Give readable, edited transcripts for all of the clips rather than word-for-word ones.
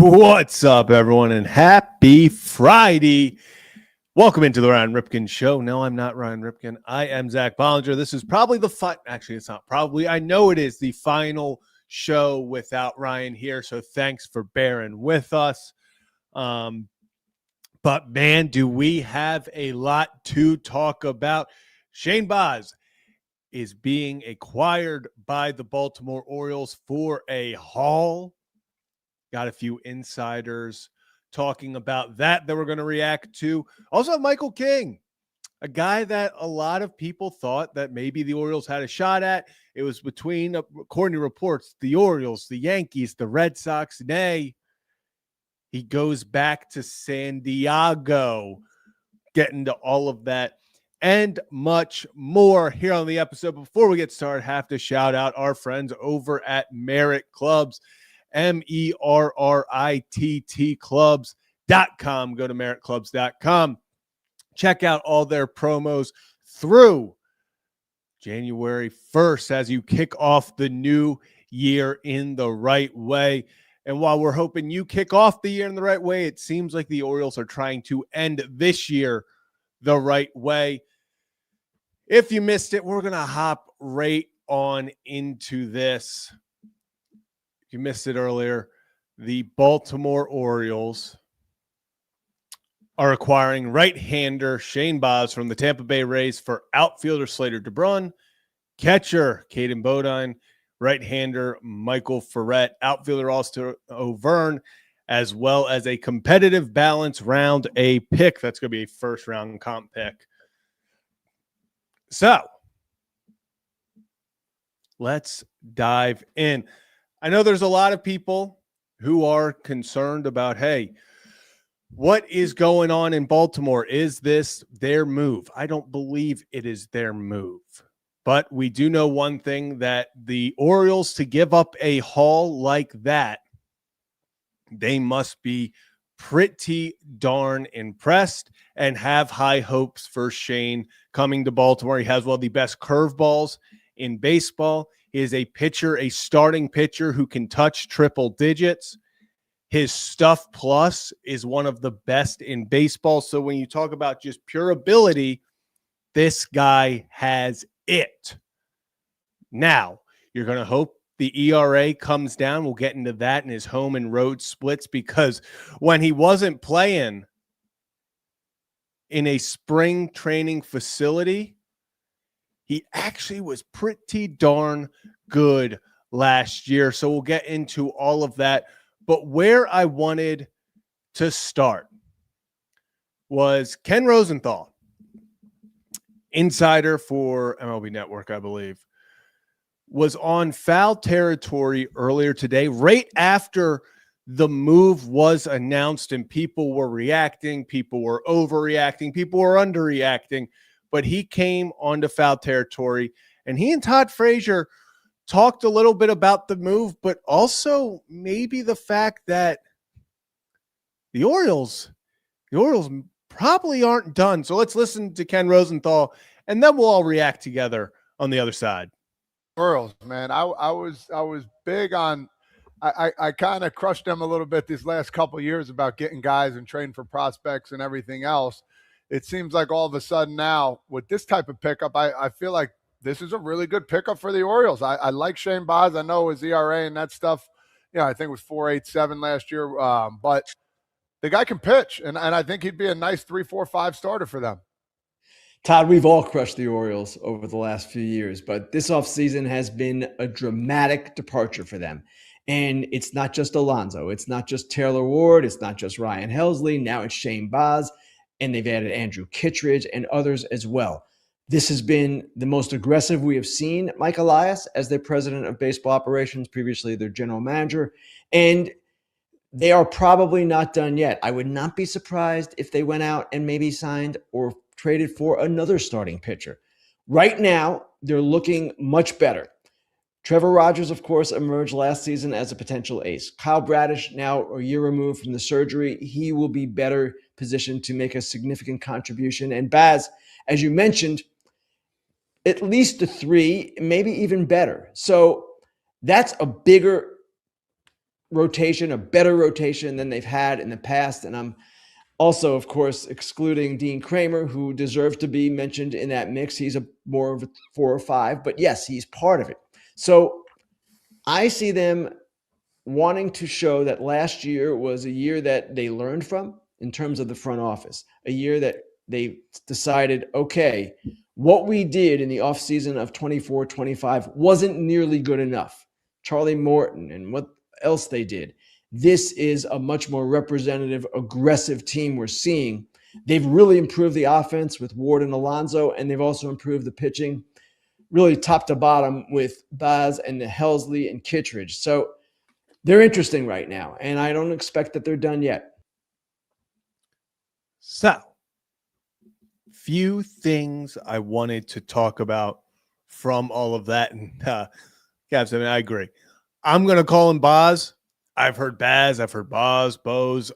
What's up, everyone, and happy Friday. Welcome into the Ryan Ripken Show. No, I'm not Ryan Ripken. I am Zach Bollinger. This is probably actually, it's not probably. I know it is the final show without Ryan here, so thanks for bearing with us. But, man, do we have a lot to talk about. Shane Baz is being acquired by the Baltimore Orioles for a haul. Got a few insiders talking about that we're going to react to. Also, Michael King, a guy that a lot of people thought that maybe the Orioles had a shot at. It was between, according to reports, the Orioles, the Yankees, the Red Sox. Nay, he goes back to San Diego. Getting to all of that and much more here on the episode. Before we get started, have to shout out our friends over at Merit Clubs. MERRITT clubs.com. Go to meritclubs.com. Check out all their promos through January 1st as you kick off the new year in the right way. And while we're hoping you kick off the year in the right way, it seems like the Orioles are trying to end this year the right way. If you missed it, we're going to hop right on into this. You missed it earlier. The Baltimore Orioles are acquiring right-hander Shane Baz from the Tampa Bay Rays for outfielder Slater DeBrun, catcher Caden Bodine, right-hander Michael Ferret, outfielder Austin O'Verne, as well as a competitive balance round A pick. That's going to be a first-round comp pick. So, let's dive in. I know there's a lot of people who are concerned about, hey, what is going on in Baltimore? Is this their move? I don't believe it is their move. But we do know one thing, that the Orioles, to give up a haul like that, they must be pretty darn impressed and have high hopes for Shane coming to Baltimore. He has one of the best curveballs in baseball. He is a pitcher, a starting pitcher who can touch triple digits. His stuff plus is one of the best in baseball. So when you talk about just pure ability, this guy has it. Now, you're going to hope the ERA comes down. We'll get into that in his home and road splits, because when he wasn't playing in a spring training facility, he actually was pretty darn good last year. So we'll get into all of that. But where I wanted to start was Ken Rosenthal, insider for MLB Network, I believe, was on Foul Territory earlier today, right after the move was announced, and people were reacting, people were overreacting, people were underreacting. But he came onto Foul Territory, and he and Todd Frazier talked a little bit about the move, but also maybe the fact that the Orioles probably aren't done. So let's listen to Ken Rosenthal, and then we'll all react together on the other side. Orioles, man, I was big on. I kind of crushed them a little bit these last couple of years about getting guys and trading for prospects and everything else. It seems like all of a sudden now with this type of pickup, I feel like this is a really good pickup for the Orioles. I like Shane Baz. I know his ERA and that stuff, I think it was 4.87 last year. But the guy can pitch, and I think he'd be a nice 3, 4, 5 starter for them. Todd, we've all crushed the Orioles over the last few years, but this offseason has been a dramatic departure for them. And it's not just Alonso. It's not just Taylor Ward. It's not just Ryan Helsley. Now it's Shane Baz. And they've added Andrew Kittredge and others as well. This has been the most aggressive we have seen Mike Elias as their president of baseball operations, previously their general manager. And they are probably not done yet. I would not be surprised if they went out and maybe signed or traded for another starting pitcher. Right now, they're looking much better. Trevor Rogers, of course, emerged last season as a potential ace. Kyle Bradish, now a year removed from the surgery, he will be better positioned to make a significant contribution. And Baz, as you mentioned, at least a 3, maybe even better. So that's a bigger rotation, a better rotation than they've had in the past. And I'm also, of course, excluding Dean Kramer, who deserves to be mentioned in that mix. He's more of a 4 or 5, but yes, he's part of it. So I see them wanting to show that last year was a year that they learned from in terms of the front office, a year that they decided, okay, what we did in the offseason of 24-25 wasn't nearly good enough. Charlie Morton and what else they did. This is a much more representative, aggressive team we're seeing. They've really improved the offense with Ward and Alonso, and they've also improved the pitching, really top to bottom with Baz and Helsley and Kittredge. So they're interesting right now, and I don't expect that they're done yet. So, few things I wanted to talk about from all of that. And Caps, I mean, I agree. I'm going to call him Baz. I've heard Baz. I've heard Baz, Bose.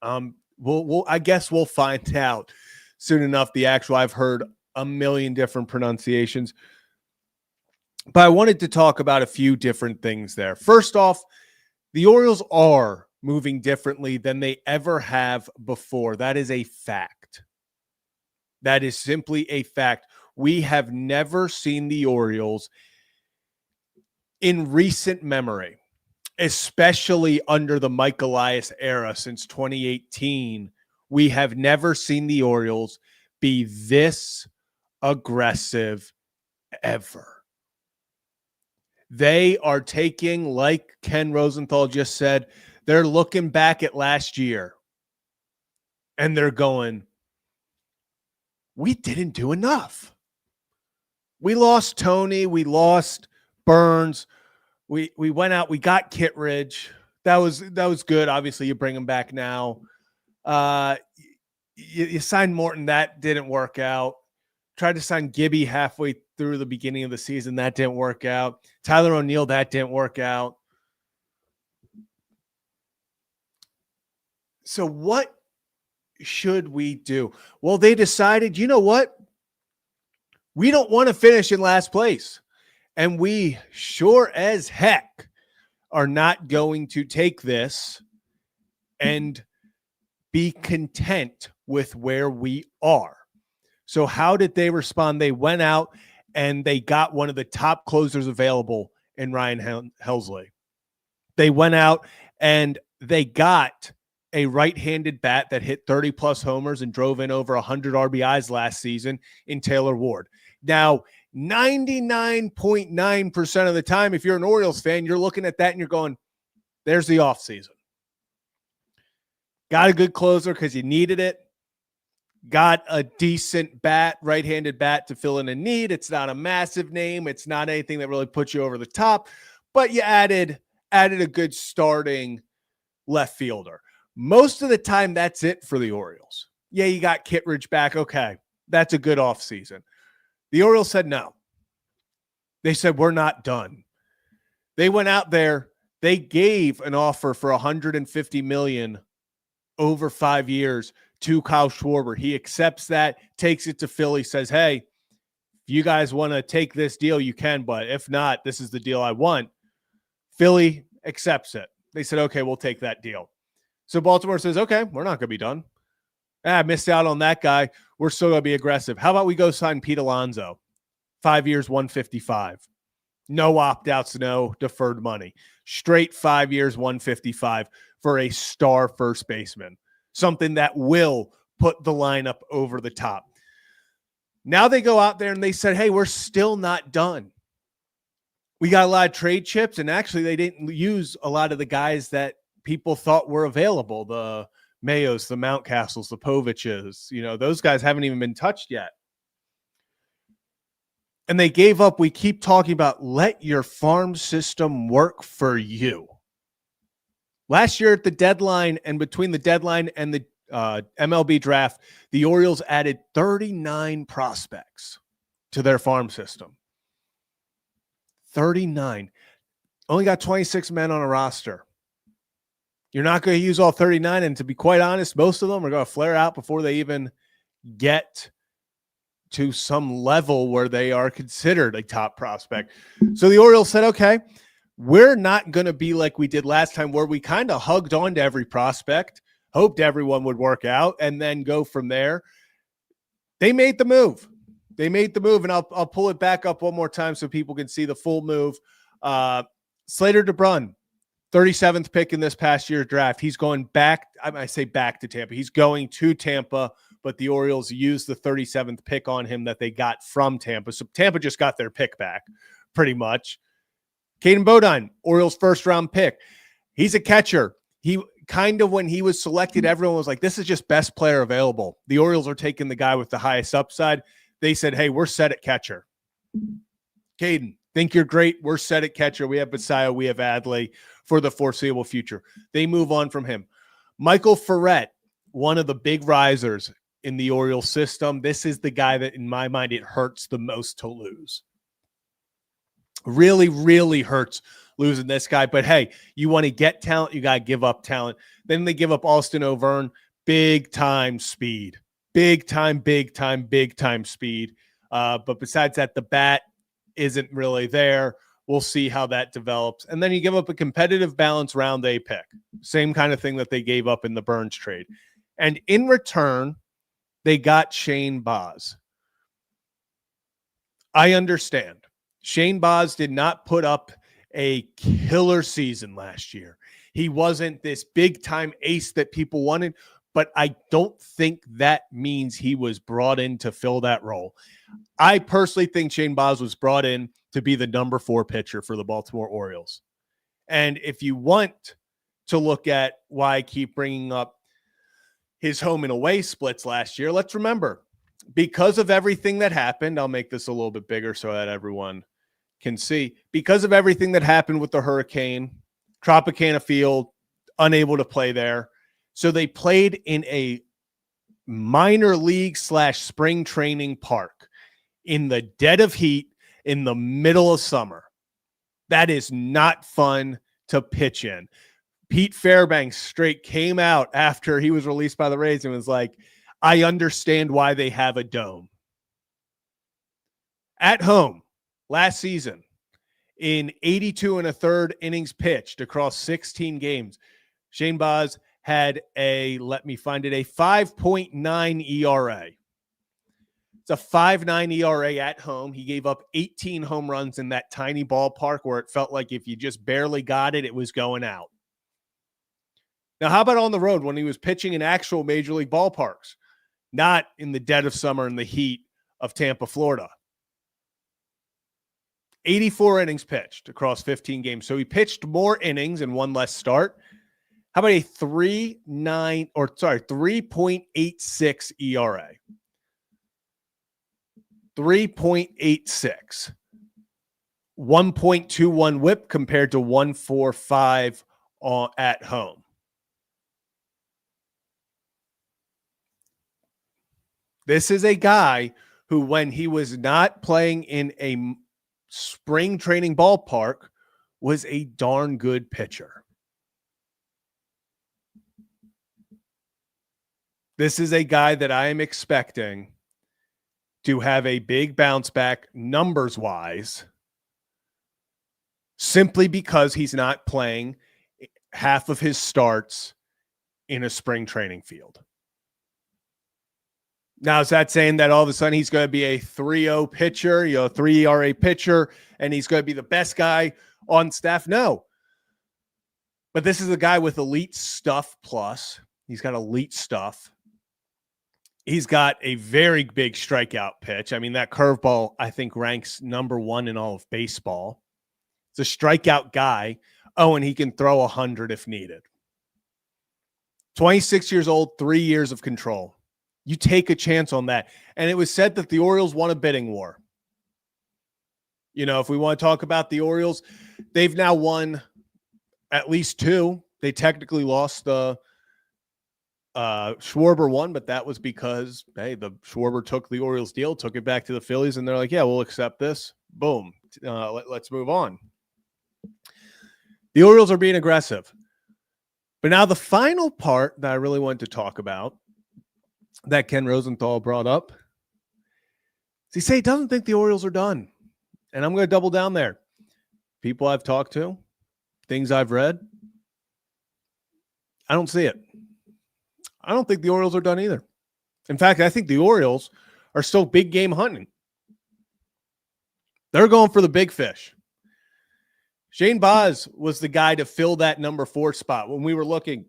I guess we'll find out soon enough the actual. I've heard a million different pronunciations. But I wanted to talk about a few different things there. First off, the Orioles are moving differently than they ever have before. That is a fact. That is simply a fact. We have never seen the Orioles in recent memory, especially under the Mike Elias era since 2018. We have never seen the Orioles be this aggressive ever. They are taking, like Ken Rosenthal just said, they're looking back at last year and they're going, we didn't do enough. We lost Tony. We lost Burns. We went out. We got Kittredge. That was good. Obviously, you bring him back now. You signed Morton. That didn't work out. Tried to sign Gibby halfway through the beginning of the season. That didn't work out. Tyler O'Neill, that didn't work out. So what should we do? Well, they decided, you know what? We don't want to finish in last place. And we sure as heck are not going to take this and be content with where we are. So how did they respond? They went out and they got one of the top closers available in Ryan Helsley. They went out and they got a right-handed bat that hit 30-plus homers and drove in over 100 RBIs last season in Taylor Ward. Now, 99.9% of the time, if you're an Orioles fan, you're looking at that and you're going, there's the offseason. Got a good closer because you needed it. Got a decent bat, right-handed bat to fill in a need. It's not a massive name. It's not anything that really puts you over the top, but you added a good starting left fielder. Most of the time, that's it for the Orioles. Yeah, you got Kittredge back. Okay, that's a good offseason. The Orioles said no. They said, we're not done. They went out there. They gave an offer for $150 million over 5 years to Kyle Schwarber. He accepts that, takes it to Philly, says, hey, if you guys want to take this deal, you can, but if not, this is the deal I want. Philly accepts it. They said, okay, we'll take that deal. So Baltimore says, okay, we're not going to be done. I missed out on that guy. We're still going to be aggressive. How about we go sign Pete Alonso? 5 years, $155. No opt-outs, no deferred money. Straight 5 years, $155 for a star first baseman. Something that will put the lineup over the top. Now they go out there and they said, hey, we're still not done. We got a lot of trade chips, and actually they didn't use a lot of the guys that people thought were available. The Mayos, the Mountcastles, the Poviches, those guys haven't even been touched yet. And they gave up. We keep talking about let your farm system work for you. Last year at the deadline and between the deadline and the MLB draft, the Orioles added 39 prospects to their farm system. 39. Only got 26 men on a roster. You're not going to use all 39, and to be quite honest, most of them are going to flare out before they even get to some level where they are considered a top prospect. So the Orioles said, okay, we're not going to be like we did last time where we kind of hugged on to every prospect, hoped everyone would work out, and then go from there. They made the move. And I'll pull it back up one more time so people can see the full move. Slater DeBrun, 37th pick in this past year's draft. He's going back. I say back to Tampa. He's going to Tampa, but the Orioles used the 37th pick on him that they got from Tampa. So Tampa just got their pick back pretty much. Caden Bodine, Orioles first round pick. He's a catcher. He kind of, when he was selected, everyone was like, this is just best player available. The Orioles are taking the guy with the highest upside. They said, hey, we're set at catcher. Caden, think you're great. We're set at catcher. We have Basayo. We have Adley for the foreseeable future. They move on from him. Michael Ferret, one of the big risers in the Orioles system. This is the guy that, in my mind, it hurts the most to lose. Really, really hurts losing this guy. But hey, you want to get talent, you got to give up talent. Then they give up Austin O'Verne, big time speed. Big time speed. But besides that, the bat isn't really there. We'll see how that develops. And then you give up a competitive balance round A pick. Same kind of thing that they gave up in the Burns trade. And in return, they got Shane Baz. I understand. Shane Baz did not put up a killer season last year. He wasn't this big-time ace that people wanted, but I don't think that means he was brought in to fill that role. I personally think Shane Baz was brought in to be the number 4 pitcher for the Baltimore Orioles. And if you want to look at why I keep bringing up his home and away splits last year, let's remember, because of everything that happened, I'll make this a little bit bigger so that everyone can see. Because of everything that happened with the hurricane, Tropicana Field, unable to play there. So they played in a minor league / spring training park in the dead of heat in the middle of summer. That is not fun to pitch in. Pete Fairbanks straight came out after he was released by the Rays and was like, I understand why they have a dome. At home, last season, in 82 1/3 innings pitched across 16 games, Shane Baz had a 5.9 ERA. It's a 5.9 ERA at home. He gave up 18 home runs in that tiny ballpark where it felt like if you just barely got it, it was going out. Now, how about on the road when he was pitching in actual major league ballparks, not in the dead of summer in the heat of Tampa, Florida? 84 innings pitched across 15 games. So he pitched more innings and one less start. How about a 3.86 ERA? 3.86. 1.21 whip compared to 1.45 at home. This is a guy who, when he was not playing in a spring training ballpark, was a darn good pitcher. This is a guy that I am expecting to have a big bounce back numbers wise, simply because he's not playing half of his starts in a spring training field. Now, is that saying that all of a sudden he's going to be a 3.0 pitcher, 3 ERA pitcher, and he's going to be the best guy on staff? No. But this is a guy with elite stuff plus. He's got elite stuff. He's got a very big strikeout pitch. I mean, that curveball, I think, ranks number 1 in all of baseball. It's a strikeout guy. Oh, and he can throw 100 if needed. 26 years old, 3 years of control. You take a chance on that. And it was said that the Orioles won a bidding war. You know, if we want to talk about the Orioles, they've now won at least 2. They technically lost the Schwarber won, but that was because, hey, the Schwarber took the Orioles deal, took it back to the Phillies, and they're like, yeah, we'll accept this. Boom. Let's move on. The Orioles are being aggressive. But now the final part that I really wanted to talk about that Ken Rosenthal brought up is he said he doesn't think the Orioles are done. And I'm going to double down there. People I've talked to, things I've read, I don't see it. I don't think the Orioles are done either. In fact, I think the Orioles are still big game hunting. They're going for the big fish. Shane Baz was the guy to fill that number 4 spot when we were looking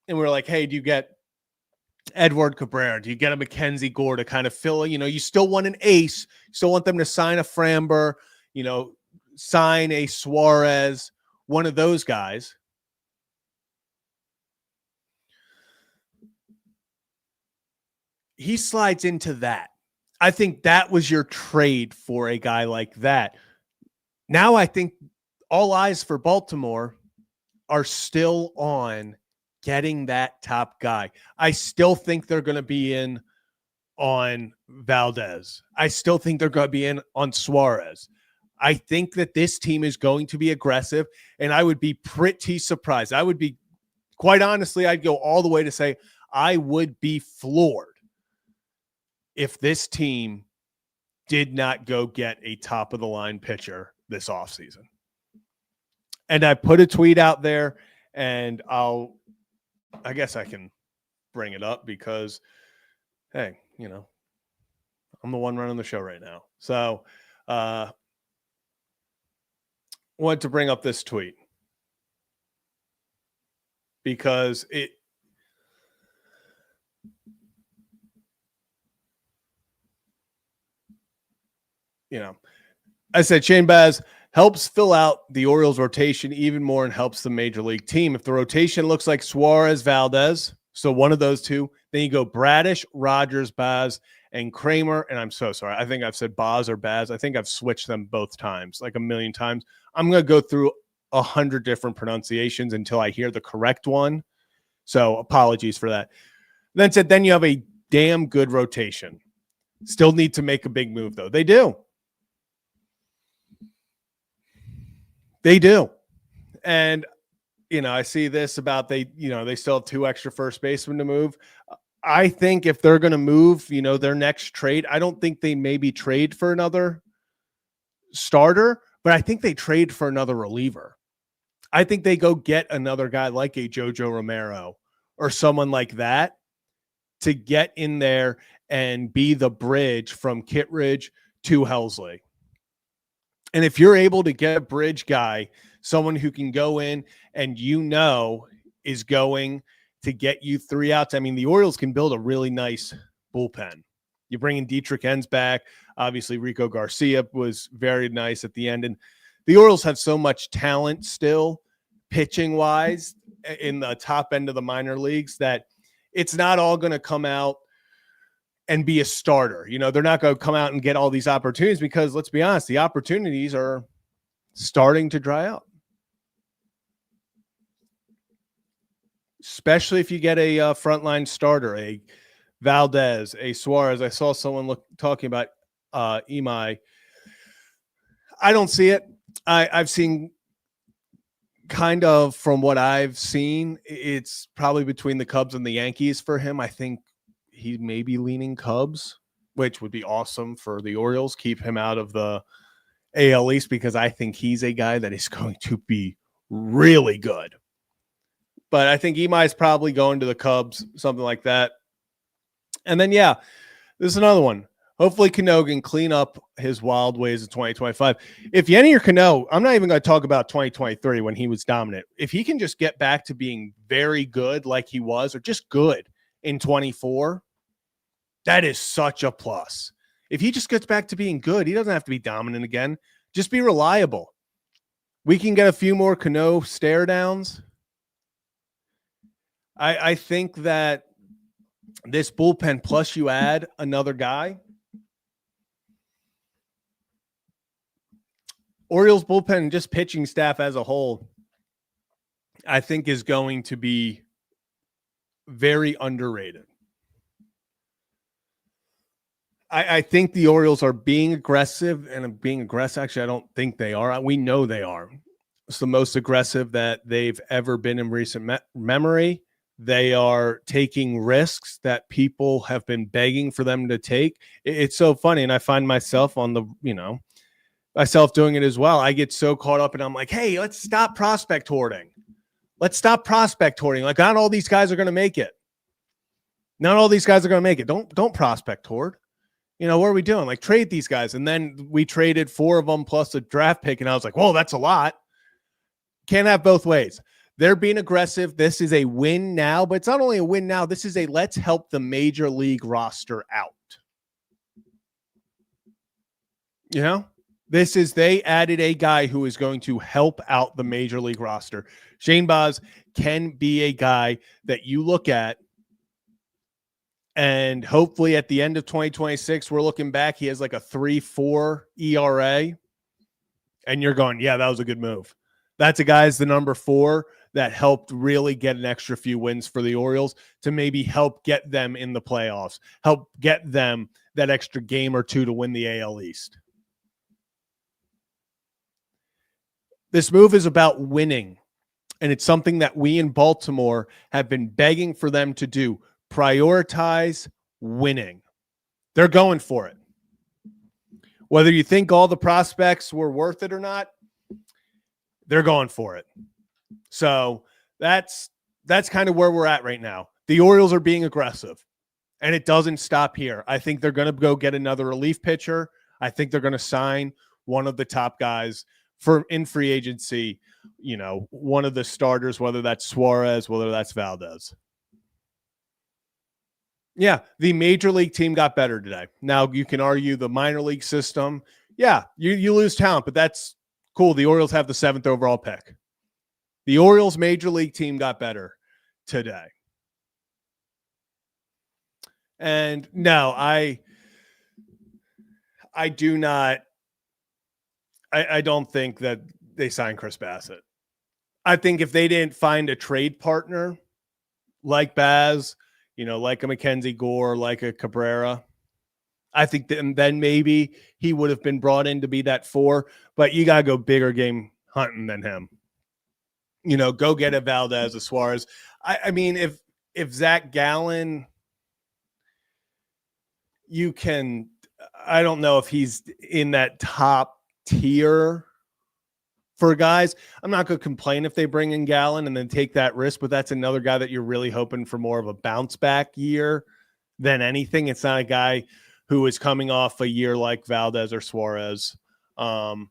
and we were like, hey, do you get Edward Cabrera? Do you get a Mackenzie Gore to kind of fill? You still want an ace. You still want them to sign a Framber, sign a Suarez, one of those guys. He slides into that. I think that was your trade for a guy like that. Now I think all eyes for Baltimore are still on getting that top guy. I still think they're going to be in on Valdez. I still think they're going to be in on Suarez. I think that this team is going to be aggressive, and I would be pretty surprised. I would be, quite honestly, I'd go all the way to say I would be floored if this team did not go get a top-of-the-line pitcher this offseason. And I put a tweet out there, and I guess I can bring it up because, hey, I'm the one running the show right now. So, wanted to bring up this tweet because I said Shane Baz helps fill out the Orioles rotation even more and helps the major league team. If the rotation looks like Suarez, Valdez, so one of those two, then you go Bradish, Rogers, Baz, and Kramer. And I'm so sorry. I think I've said Baz or Baz. I think I've switched them both times, like a million times. I'm going to go through 100 different pronunciations until I hear the correct one. So apologies for that. Then you have a damn good rotation. Still need to make a big move, though. They do. They do. And, I see this about they still have 2 extra first basemen to move. I think if they're going to move, their next trade, I don't think they maybe trade for another starter, but I think they trade for another reliever. I think they go get another guy like a Jojo Romero or someone like that to get in there and be the bridge from Kittredge to Helsley. And if you're able to get a bridge guy, someone who can go in and is going to get you 3 outs. I mean, the Orioles can build a really nice bullpen. You bring in Dietrich Enns back. Obviously, Rico Garcia was very nice at the end. And the Orioles have so much talent still, pitching-wise, in the top end of the minor leagues that it's not all going to come out and be a starter. They're not going to come out and get all these opportunities because, let's be honest, the opportunities are starting to dry out. Especially if you get a frontline starter, a Valdez, a Suarez. I saw someone talking about Imai. I don't see it. I've seen kind of from what I've seen, it's probably between the Cubs and the Yankees for him. I think he may be leaning Cubs, which would be awesome for the Orioles. Keep him out of the AL East because I think he's a guy that is going to be really good. But I think Imai is probably going to the Cubs, something like that. And then, this is another one. Hopefully Cano can clean up his wild ways in 2025. If Yenny or Cano, I'm not even going to talk about 2023 when he was dominant. If he can just get back to being very good like he was, or just good in 24, that is such a plus. If he just gets back to being good, he doesn't have to be dominant again. Just be reliable. We can get a few more Cano stare downs. I think that this bullpen, plus you add another guy, Orioles bullpen and just pitching staff as a whole, I think is going to be very underrated. I think the Orioles are being aggressive, and being aggressive. Actually, I don't think they are. We know they are. It's the most aggressive that they've ever been in recent memory. They are taking risks that people have been begging for them to take. It's so funny. And I find myself on the, myself doing it as well. I get so caught up and I'm like, hey, let's stop prospect hoarding. Let's stop prospect hoarding. Like, not all these guys are going to make it. Not all these guys are going to make it. Don't prospect hoard. What are we doing? Like, trade these guys. And then we traded 4 of them plus a draft pick. And I was like, whoa, that's a lot. Can't have both ways. They're being aggressive. This is a win now, but it's not only a win now. This is a let's help the major league roster out. They added a guy who is going to help out the major league roster. Shane Baz can be a guy that you look at, and hopefully at the end of 2026, we're looking back, he has like a 3.4 ERA, and you're going, yeah, that was a good move. That's a guy as the number 4 that helped really get an extra few wins for the Orioles to maybe help get them in the playoffs, help get them that extra game or 2 to win the AL East. This move is about winning, and it's something that we in Baltimore have been begging for them to do. Prioritize winning. They're going for it. Whether you think all the prospects were worth it or not, they're going for it. So that's kind of where we're at right now. The Orioles are being aggressive, and it doesn't stop here. I think they're going to go get another relief pitcher. I think they're going to sign one of the top guys in free agency, one of the starters, whether that's Suarez, whether that's Valdez. Yeah, the major league team got better today. Now, you can argue the minor league system. Yeah, you lose talent, but that's cool. The Orioles have the 7th overall pick. The Orioles major league team got better today. And no, I do not. I don't think that they signed Chris Bassett. I think if they didn't find a trade partner like Baz, like a Mackenzie Gore, like a Cabrera, I think then maybe he would have been brought in to be that 4. But you got to go bigger game hunting than him. Go get a Valdez, a Suarez. I mean, if Zach Gallen, I don't know if he's in that top tier for guys. I'm not going to complain if they bring in Gallen and then take that risk, but that's another guy that you're really hoping for more of a bounce back year than anything. It's not a guy who is coming off a year like Valdez or Suarez. Peralta,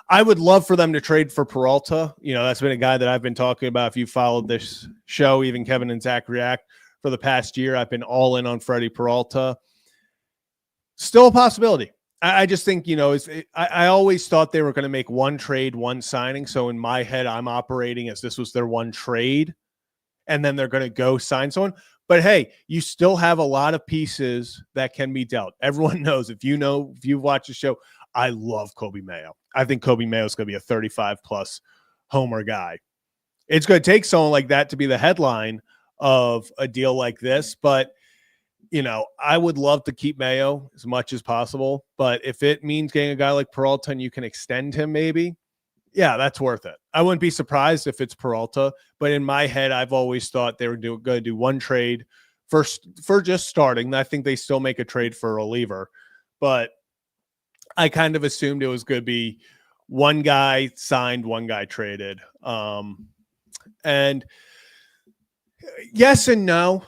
I would love for them to trade for Peralta. That's been a guy that I've been talking about. If you followed this show, even Kevin and Zach React, for the past year, I've been all in on Freddie Peralta. Still a possibility. I just think, I always thought they were going to make one trade, one signing. So in my head, I'm operating as this was their one trade, and then they're going to go sign someone. But hey, you still have a lot of pieces that can be dealt. Everyone knows, if you've watched the show, I love Kobe Mayo. I think Kobe Mayo is going to be a 35-plus homer guy. It's going to take someone like that to be the headline of a deal like this, but I would love to keep Mayo as much as possible, but if it means getting a guy like Peralta and you can extend him, maybe, yeah, that's worth it. I wouldn't be surprised if it's Peralta, but in my head, I've always thought they were going to do one trade for just starting. I think they still make a trade for a reliever, but I kind of assumed it was going to be one guy signed, one guy traded. And yes and no.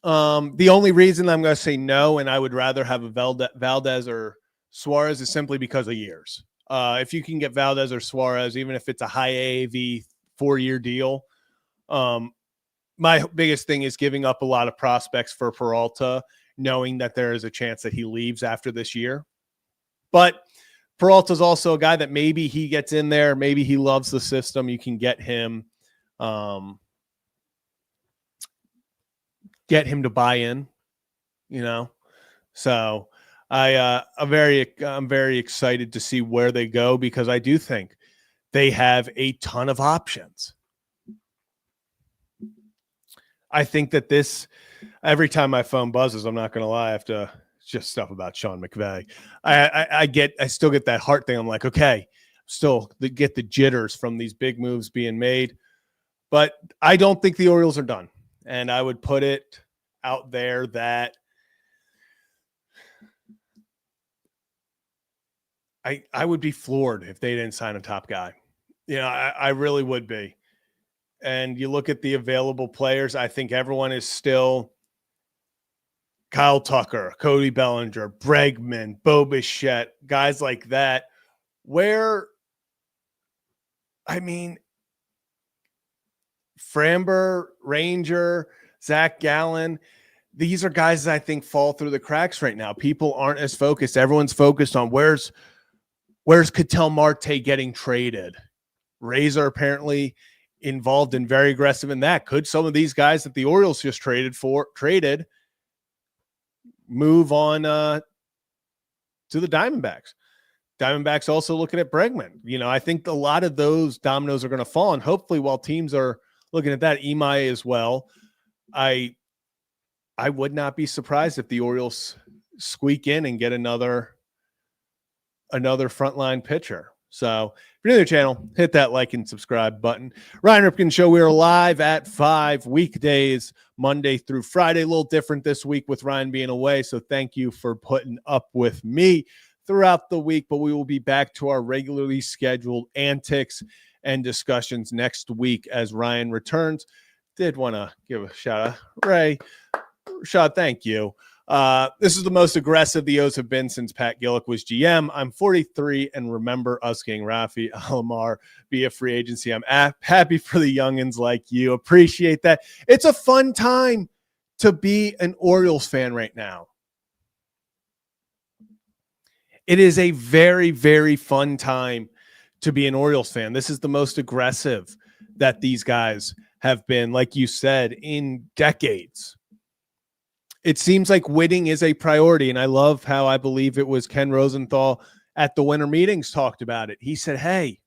The only reason I'm going to say no, and I would rather have a Valdez or Suarez, is simply because of years. If you can get Valdez or Suarez, even if it's a high AAV 4-year deal, my biggest thing is giving up a lot of prospects for Peralta, knowing that there is a chance that he leaves after this year. But Peralta's also a guy that maybe he gets in there, maybe he loves the system. You can get him to buy in, So I'm very excited to see where they go, because I do think they have a ton of options. I think that every time my phone buzzes, I'm not going to lie, I have to just stuff about Sean McVay. I still get that heart thing. I'm like, okay, still get the jitters from these big moves being made, but I don't think the Orioles are done. And I would put it out there that I would be floored if they didn't sign a top guy. I really would be. And you look at the available players, I think everyone is still Kyle Tucker, Cody Bellinger, Bregman, Bo Bichette, guys like that, where, I mean, Framber, Ranger, Zach Gallen, these are guys that I think fall through the cracks right now. People aren't as focused. Everyone's focused on where's Ketel Marte getting traded. Rays are apparently involved and very aggressive in that. Could some of these guys that the Orioles just traded move on to the Diamondbacks? Diamondbacks also looking at Bregman. I think a lot of those dominoes are going to fall, and hopefully while teams are looking at that, Imai as well, I would not be surprised if the Orioles squeak in and get another frontline pitcher. So if you're new to the channel, hit that like and subscribe button. Ryan Ripken Show. We are live at 5 weekdays, Monday through Friday. A little different this week with Ryan being away. So thank you for putting up with me throughout the week, but we will be back to our regularly scheduled antics and discussions next week as Ryan returns. Did want to give a shout out. Ray, Rashad, thank you. This is the most aggressive the O's have been since Pat Gillick was GM. I'm 43 and remember us getting Rafi Alomar via free agency. I'm happy for the youngins like you. Appreciate that. It's a fun time to be an Orioles fan right now. It is a very, very fun time to be an Orioles fan. This is the most aggressive that these guys have been, like you said, in decades. It seems like winning is a priority, and I love how I believe it was Ken Rosenthal at the winter meetings talked about it. He said, hey,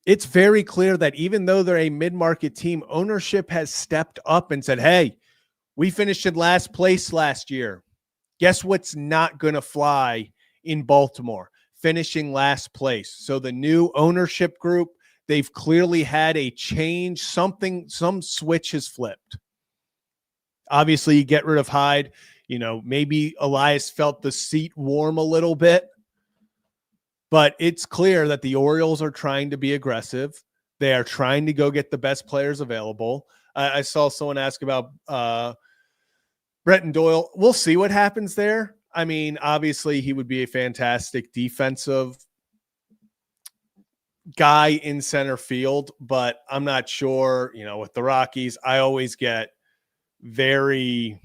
it's very clear that even though they're a mid-market team, ownership has stepped up and said, hey, we finished in last place last year. Guess what's not going to fly in Baltimore? Finishing last place. So the new ownership group, they've clearly had a change. Some switch has flipped. Obviously, you get rid of Hyde. Maybe Elias felt the seat warm a little bit. But it's clear that the Orioles are trying to be aggressive. They are trying to go get the best players available. I saw someone ask about Bretton Doyle. We'll see what happens there. I mean, obviously, he would be a fantastic defensive guy in center field, but I'm not sure, with the Rockies, I always get very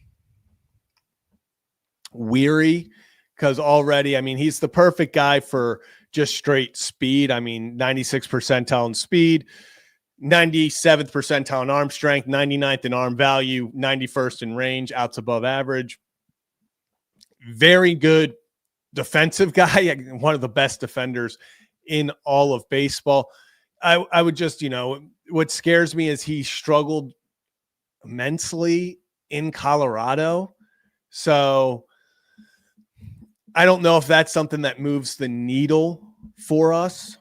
weary because already, he's the perfect guy for just straight speed. 96th percentile in speed, 97th percentile in arm strength, 99th in arm value, 91st in range, outs above average. Very good defensive guy, one of the best defenders in all of baseball. I would just, what scares me is he struggled immensely in Colorado. So I don't know if that's something that moves the needle for us.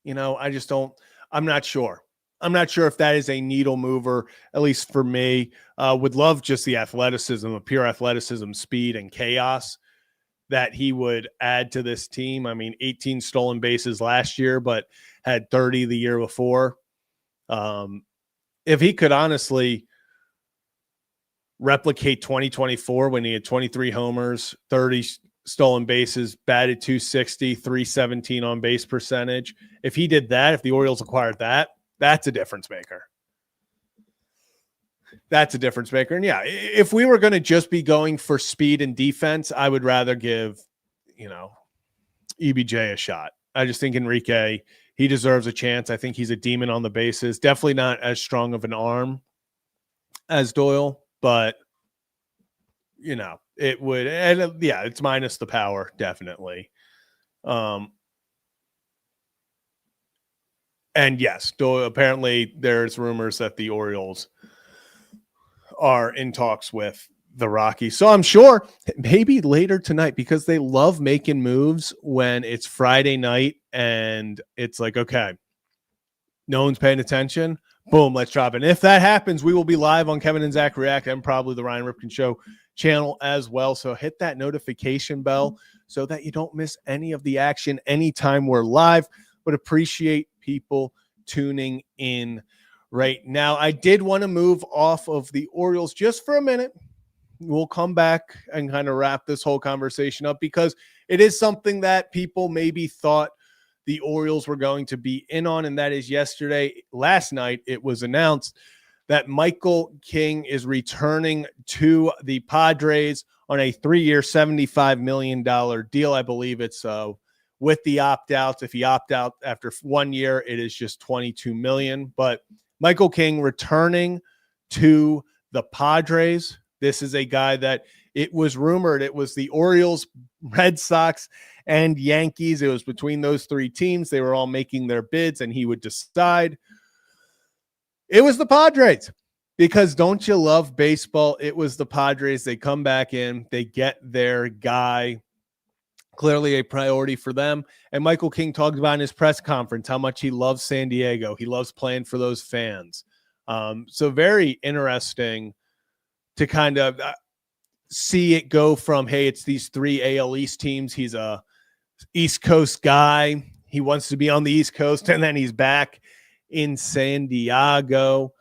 I just don't, I'm not sure. I'm not sure if that is a needle mover, at least for me. Would love just the athleticism, the pure athleticism, speed, and chaos that he would add to this team. 18 stolen bases last year, but had 30 the year before. If he could honestly replicate 2024 when he had 23 homers, 30 stolen bases, batted 260, 317 on base percentage. If he did that, if the Orioles acquired that, that's a difference maker. That's a difference maker. And yeah, if we were going to just be going for speed and defense, I would rather give, EBJ a shot. I just think Enrique, he deserves a chance. I think he's a demon on the bases. Definitely not as strong of an arm as Doyle, but it would, and yeah, it's minus the power, definitely. And yes, Doyle, apparently there's rumors that the Orioles are in talks with the Rockies. So I'm sure maybe later tonight, because they love making moves when it's Friday night and it's like, okay, no one's paying attention. Boom, let's drop it. And if that happens, we will be live on Kevin and Zach React and probably the Ryan Ripken Show channel as well. So hit that notification bell so that you don't miss any of the action anytime we're live. But appreciate people tuning in right now. I did want to move off of the Orioles just for a minute. We'll come back and kind of wrap this whole conversation up because it is something that people maybe thought the Orioles were going to be in on, and that is last night, it was announced that Michael King is returning to the Padres on a 3-year, $75 million deal. I believe it's with the opt-outs. If he opt out after 1 year, it is just $22 million. But Michael King returning to the Padres. This is a guy that it was rumored it was the Orioles, Red Sox, and Yankees. It was between those three teams. They were all making their bids, and he would decide. It was the Padres, because don't you love baseball? It was the Padres. They come back in. They get their guy. Clearly a priority for them. And Michael King talked about in his press conference how much he loves San Diego. He loves playing for those fans. So very interesting to kind of see it go from, hey, it's these three AL East teams. He's a East Coast guy. He wants to be on the East Coast, and then he's back in San Diego.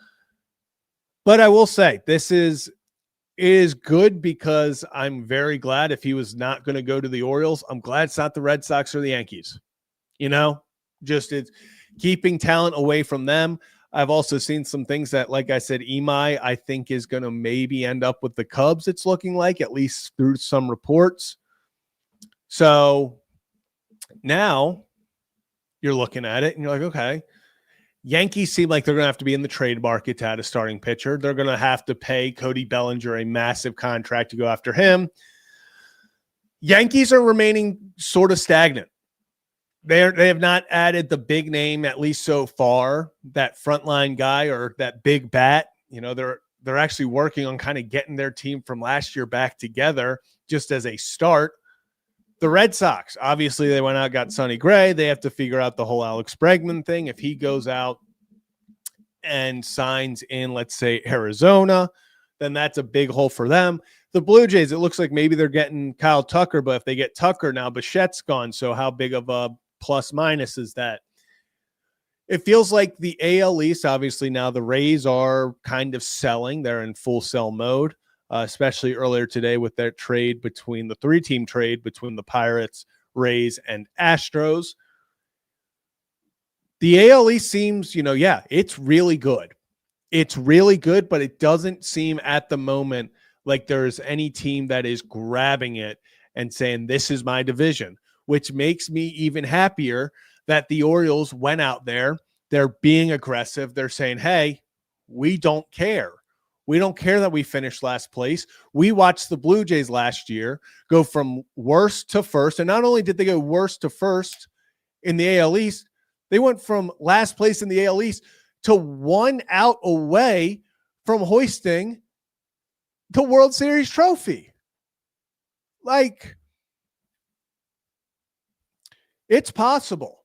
But I will say this is good because I'm very glad if he was not going to go to the Orioles, I'm glad it's not the Red Sox or the Yankees. Just it's keeping talent away from them. I've also seen some things that, like I said, Imai, I think is going to maybe end up with the Cubs. It's looking like, at least through some reports. So now you're looking at it and you're like, okay, Yankees seem like they're going to have to be in the trade market to add a starting pitcher. They're going to have to pay Cody Bellinger a massive contract to go after him. Yankees are remaining sort of stagnant. They have not added the big name, at least so far, that frontline guy or that big bat. They're actually working on kind of getting their team from last year back together just as a start. The Red Sox, obviously, they went out, got Sonny Gray. They have to figure out the whole Alex Bregman thing. If he goes out and signs in, let's say, Arizona, then that's a big hole for them. The Blue Jays, it looks like maybe they're getting Kyle Tucker, but if they get Tucker now, Bichette's gone. So how big of a plus minus is that? It feels like the AL East, obviously now the Rays are kind of selling. They're in full sell mode. Especially earlier today with their trade between the 3-team trade between the Pirates, Rays, and Astros. The AL East seems, it's really good. It's really good, but it doesn't seem at the moment like there's any team that is grabbing it and saying, this is my division, which makes me even happier that the Orioles went out there. They're being aggressive. They're saying, hey, we don't care. We don't care that we finished last place. We watched the Blue Jays last year go from worst to first. And not only did they go worst to first in the AL East, they went from last place in the AL East to 1 out away from hoisting the World Series trophy. Like, it's possible.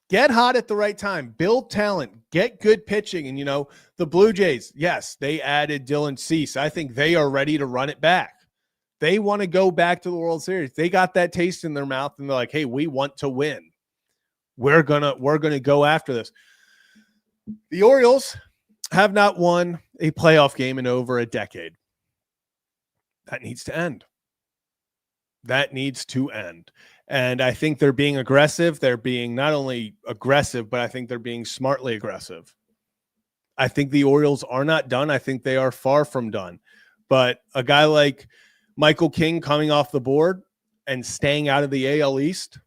Get hot at the right time, build talent, get good pitching. And, the Blue Jays, yes, they added Dylan Cease. I think they are ready to run it back. They want to go back to the World Series. They got that taste in their mouth and they're like, hey, we want to win. We're gonna go after this. The Orioles have not won a playoff game in over a decade. That needs to end. That needs to end. And I think they're being aggressive. They're being not only aggressive, but I think they're being smartly aggressive. I think the Orioles are not done. I think they are far from done. But a guy like Michael King coming off the board and staying out of the AL East,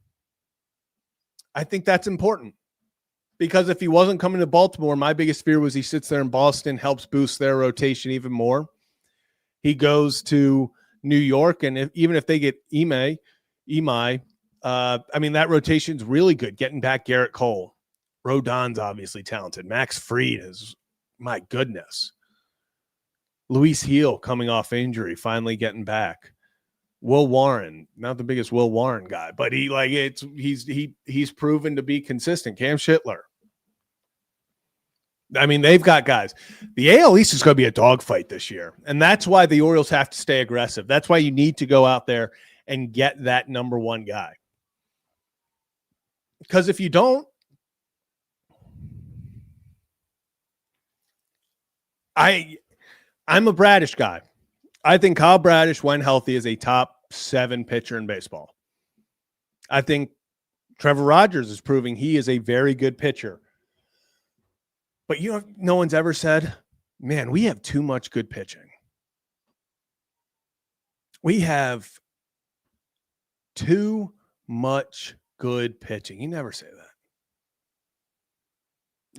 I think that's important. Because if he wasn't coming to Baltimore, my biggest fear was he sits there in Boston, helps boost their rotation even more. He goes to New York, and even if they get Imai, that rotation's really good. Getting back Garrett Cole. Rodon's obviously talented. Max Fried is, my goodness. Luis Heel coming off injury, finally getting back. Will Warren, not the biggest Will Warren guy, but he's proven to be consistent. Cam Schittler. I mean, they've got guys. The AL East is going to be a dogfight this year, and that's why the Orioles have to stay aggressive. That's why you need to go out there and get that number one guy. Because if you don't, I'm a Bradish guy. I think Kyle Bradish, when healthy, is a top 7 pitcher in baseball. I think Trevor Rogers is proving he is a very good pitcher. But no one's ever said, man, we have too much good pitching. We have too much good pitching. You never say that.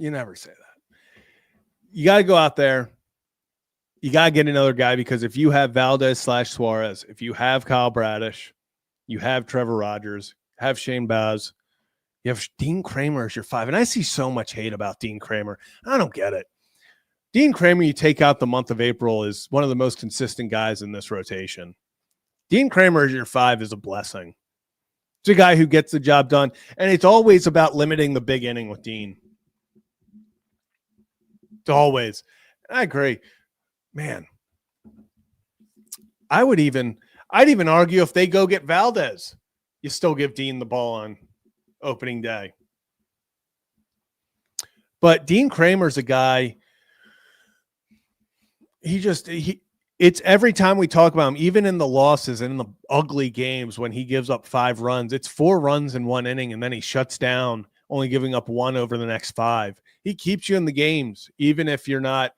You never say that. You got to go out there. You got to get another guy, because if you have Valdez/Suarez, if you have Kyle Bradish, you have Trevor Rogers, have Shane Baz, you have Dean Kramer as your 5. And I see so much hate about Dean Kramer. I don't get it. Dean Kramer, you take out the month of April, is one of the most consistent guys in this rotation. Dean Kramer as your 5 is a blessing. It's a guy who gets the job done. And it's always about limiting the big inning with Dean. It's always. I agree. Man, I'd even argue if they go get Valdez, you still give Dean the ball on opening day. But Dean Kramer's a guy, it's every time we talk about him, even in the losses and in the ugly games when he gives up 5 runs, it's 4 runs in 1 inning, and then he shuts down, only giving up 1 over the next 5. He keeps you in the games, even if you're not,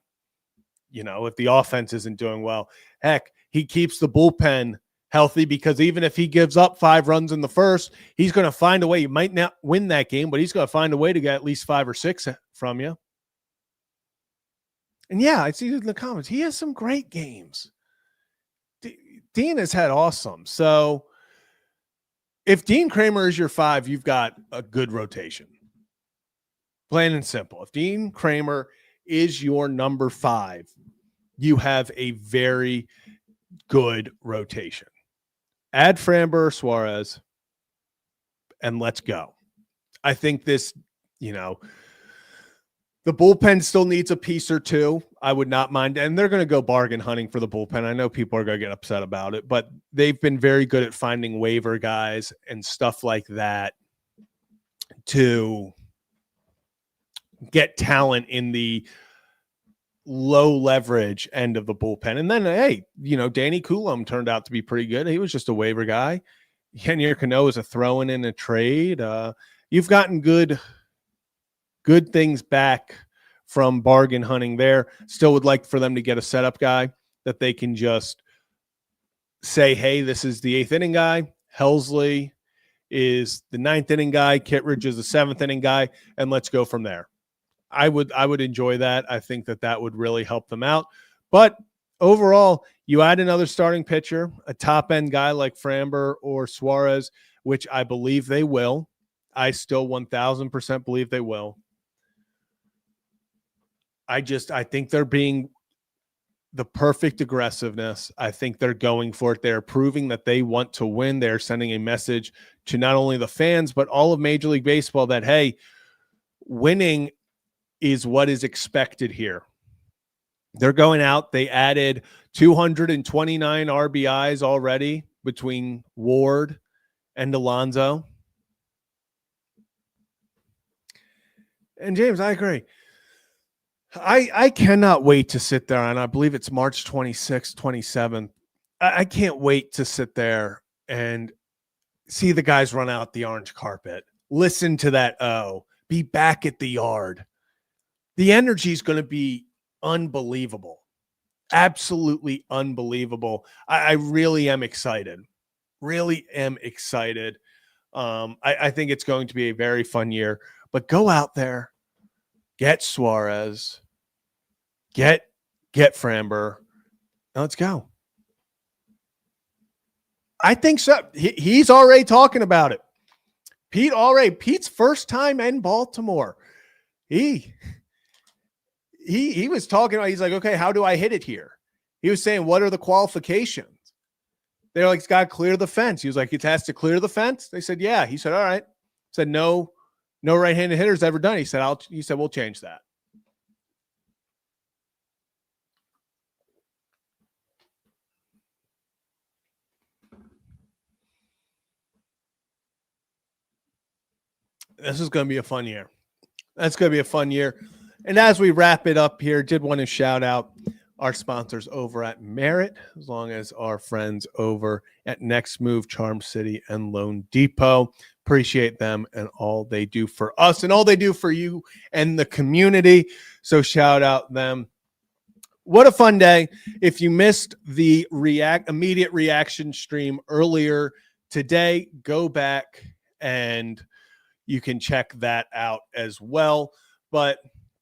if the offense isn't doing well. Heck, he keeps the bullpen healthy, because even if he gives up 5 runs in the first, he's going to find a way. You might not win that game, but he's going to find a way to get at least 5 or 6 from you. And yeah, I see in the comments, he has some great games. Dean has had awesome. So if Dean Kramer is your 5, you've got a good rotation. Plain and simple. If Dean Kramer is your number 5, you have a very good rotation. Add Framber, Suarez, and let's go. I think this, the bullpen still needs a piece or 2. I would not mind. And they're going to go bargain hunting for the bullpen. I know people are going to get upset about it, but they've been very good at finding waiver guys and stuff like that to get talent in the low leverage end of the bullpen. And then, hey, Danny Coulomb turned out to be pretty good. He was just a waiver guy. Yennier Cano is a throw-in in a trade. You've gotten good things back from bargain hunting there. Still would like for them to get a setup guy that they can just say, hey, this is the 8th inning guy. Helsley is the 9th inning guy. Kittredge is the 7th inning guy. And let's go from there. I would enjoy that. I think that would really help them out. But overall, you add another starting pitcher, a top-end guy like Framber or Suarez, which I believe they will. I still 1,000% believe they will. I think they're being the perfect aggressiveness. I think they're going for it. They're proving that they want to win. They're sending a message to not only the fans, but all of Major League Baseball that, hey, winning is what is expected here. They're going out. They added 229 RBIs already between Ward and Alonso. And James, I agree. I cannot wait to sit there, and I believe it's March 26th, 27th. I can't wait to sit there and see the guys run out the orange carpet. Listen to that be back at the yard. The energy is going to be unbelievable. Absolutely unbelievable. I really am excited. Really am excited. I think it's going to be a very fun year. But go out there, get Suarez, get Framber, and let's go. I think so. He's already talking about it. Pete's first time in Baltimore. He was talking about, he's like, okay, how do I hit it here? He was saying, what are the qualifications? They're like, it's got to clear the fence. He was like, it has to clear the fence. They said, yeah. He said, all right. Said, no right-handed hitter's ever done. He said, we'll change that. this is going to be a fun year. That's going to be a fun year. And as we wrap it up here, did want to shout out our sponsors over at Merit, as long as our friends over at Next Move, Charm City, and Loan Depot. Appreciate them and all they do for us and all they do for you and the community. So shout out them. What a fun day. If you missed the immediate reaction stream earlier today, go back and you can check that out as well. But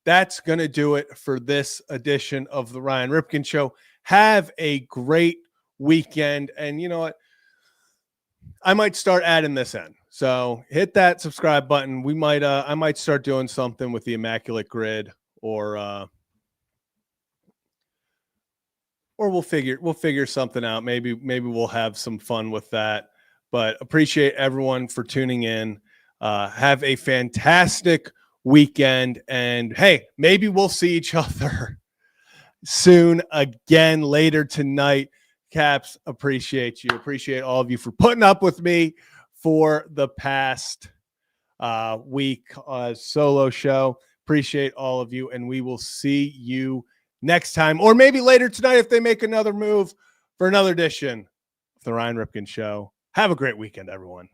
that's going to do it for this edition of the Ryan Ripken Show. Have a great weekend. And you know what? I might start adding this in. So hit that subscribe button. I might start doing something with the Immaculate Grid or we'll figure something out. Maybe we'll have some fun with that. But appreciate everyone for tuning in. Have a fantastic weekend. And hey, maybe we'll see each other soon again later tonight. Caps, appreciate you. Appreciate all of you for putting up with me for the past week solo show. Appreciate all of you. And we will see you next time, or maybe later tonight if they make another move for another edition of the Ryan Ripken Show. Have a great weekend, everyone.